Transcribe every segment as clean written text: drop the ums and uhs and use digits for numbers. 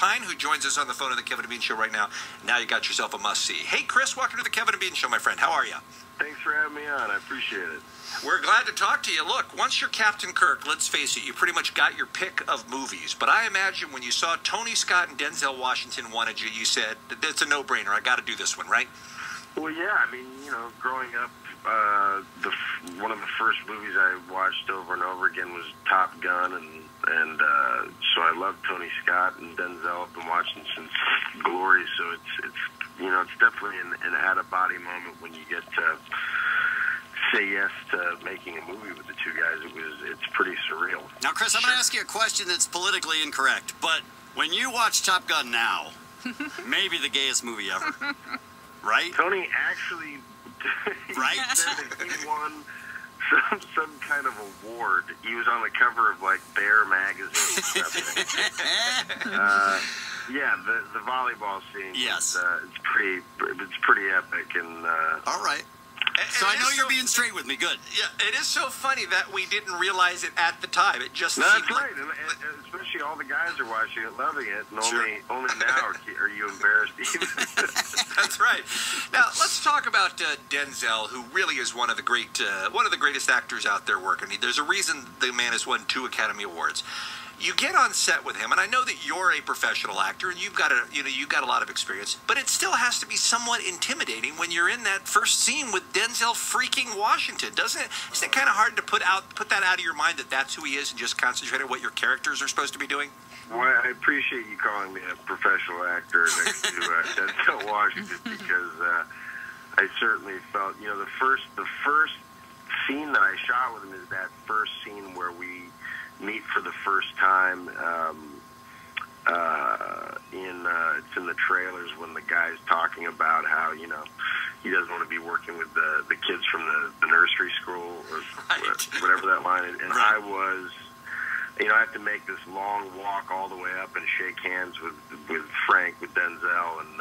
Pine, who joins us on the phone of the Kevin and Bean Show right now. Now you got yourself a must-see. Hey, Chris, welcome to the Kevin and Bean Show, my friend. How are you? Thanks for having me on. I appreciate it. We're glad to talk to you. Look, once you're Captain Kirk, let's face it, you pretty much got your pick of movies. But I imagine when you saw Tony Scott and Denzel Washington wanted you said, it's a no-brainer. I got to do this one, right? Well, yeah. I mean, growing up, one of the first movies I watched over and over again was Top Gun, and so I love Tony Scott and Denzel. I've been watching since Glory, so it's definitely an out-of-body moment when you get to say yes to making a movie with the two guys. It's pretty surreal. Now, Chris, I'm going to ask you a question that's politically incorrect, but when you watch Top Gun now, maybe the gayest movie ever, right? Tony actually right? said that he won some kind of award. He was on the cover of like Bear magazine. Yeah, the volleyball scene. Yes, it's pretty epic, and all right. So I know you're being straight with me. Good. Yeah, it is so funny that we didn't realize it at the time. It just that's right, and especially all the guys are watching it, loving it, and only now are you embarrassed even. That's right. Now let's talk about Denzel, who really is one of the greatest actors out there working. There's a reason the man has won 2 Academy Awards. You get on set with him, and I know that you're a professional actor, and you've got a lot of experience, but it still has to be somewhat intimidating when you're in that first scene with Denzel freaking Washington, doesn't it? Isn't it kind of hard to put that out of your mind that that's who he is and just concentrate on what your characters are supposed to be doing? Well, I appreciate you calling me a professional actor next to Denzel Washington, because I certainly felt, the first scene that I shot with him is that first scene where we meet for the first time it's in the trailers when the guy's talking about how he doesn't want to be working with the kids from the nursery school or whatever that line is. And I was, I have to make this long walk all the way up and shake hands with Frank, with Denzel, and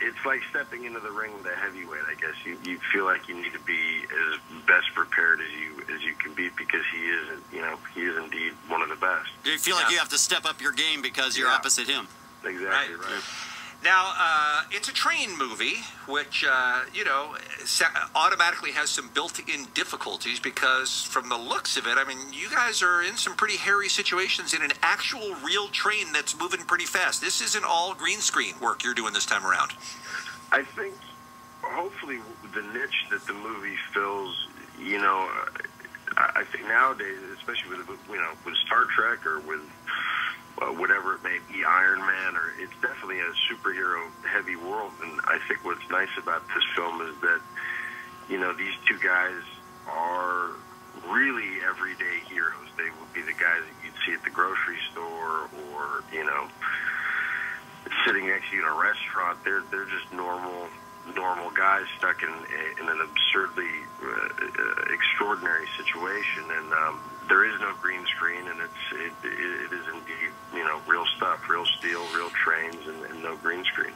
it's like stepping into the ring with a heavyweight. I guess you feel like you need to be as best prepared as you can be, because he is indeed one of the best. Do you feel like you have to step up your game because you're opposite him? Exactly right. Now, it's a train movie, which, automatically has some built-in difficulties because from the looks of it, I mean, you guys are in some pretty hairy situations in an actual real train that's moving pretty fast. This isn't all green screen work you're doing this time around. I think, hopefully, the niche that the movie fills, I think nowadays, especially with Star Trek or with whatever it may be, Iron Man, or it's definitely a superhero-heavy world. And I think what's nice about this film is that, these two guys are really everyday heroes. They would be the guys that you'd see at the grocery store or, sitting next to you in a restaurant. They're just normal guys stuck in an absurdly extraordinary situation, and there is no green screen, and it is indeed real stuff, real steel, real trains, and no green screen.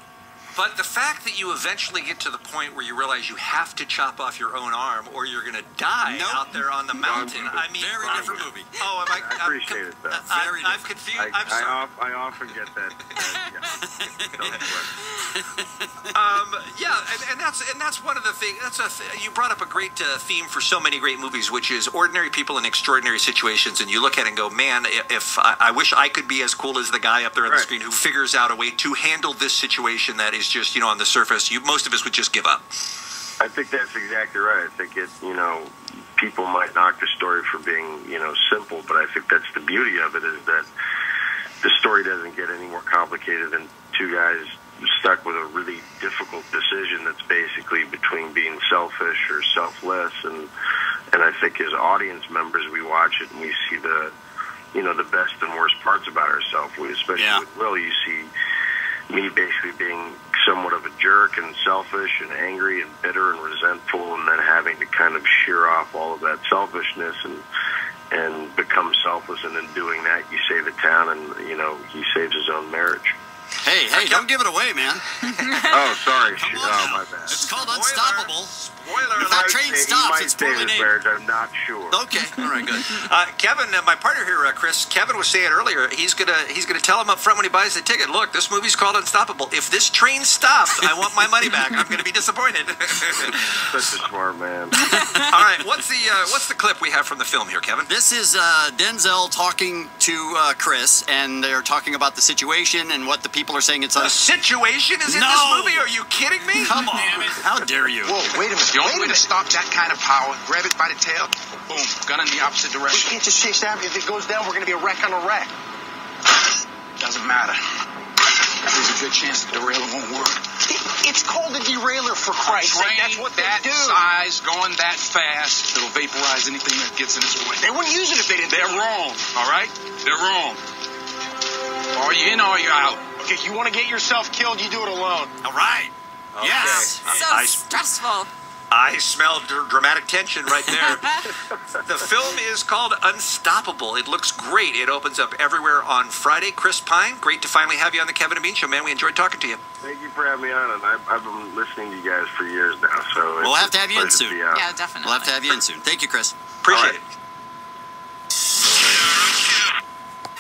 But the fact that you eventually get to the point where you realize you have to chop off your own arm or you're going to die out there on the mountain. I mean, very different movie. Oh, I appreciate it, though. I'm confused. I'm sorry. I often get that. And that's one of the things. You brought up a great theme for so many great movies, which is ordinary people in extraordinary situations. And you look at it and go, man, if I wish I could be as cool as the guy up there on the screen who figures out a way to handle this situation that is just, on the surface, most of us would just give up. I think that's exactly right. I think people might knock the story for being, simple, but I think that's the beauty of it, is that the story doesn't get any more complicated than two guys stuck with a really difficult decision that's basically between being selfish or selfless, and I think as audience members we watch it and we see the best and worst parts about ourselves. Especially with Will, you see me basically being somewhat of a jerk and selfish and angry and bitter and resentful, and then having to kind of shear off all of that selfishness and become selfless, and in doing that you save the town, and he saves his own marriage. Hey, don't give it away, man. Oh, sorry. Come on Oh, now. my bad. It's called Unstoppable. Spoiler If alert. that train stops, it's you might poorly say this, named. Barrett, I'm not sure. Okay, all right, good. Kevin, my partner here, Chris, Kevin was saying earlier, he's gonna tell him up front when he buys the ticket, look, this movie's called Unstoppable. If this train stops, I want my money back. I'm gonna be disappointed. Such a smart man. All right, what's the clip we have from the film here, Kevin? This is Denzel talking to Chris, and they're talking about the situation and what the people are saying. It's The situation is in this No. movie? Are you kidding me? Come on. How dare you? Whoa, wait a minute. The only way to stop that kind of power, grab it by the tail, boom, gun in the opposite We direction. can't just chase down. If it goes down, we're going to be a wreck on a wreck. Doesn't matter. There's a good chance the derailleur won't work. It's called a derailleur, for Christ's sake. That's what they that do. size, going that fast, it'll vaporize anything that gets in its way. They wouldn't use it if they didn't. They're wrong, all right? They're wrong. Are you in or are you out? Okay, if you want to get yourself killed, you do it alone. All right. Okay. Yes. I Stressful. smell dramatic tension right there. The film is called Unstoppable. It looks great. It opens up everywhere on Friday. Chris Pine, great to finally have you on the Kevin and Bean Show, man. We enjoyed talking to you. Thank you for having me on, and I've been listening to you guys for years now. So We'll it's have to have you in a pleasure soon. be out. Yeah, definitely. We'll have to have you in soon. Thank you, Chris. Appreciate All right. it.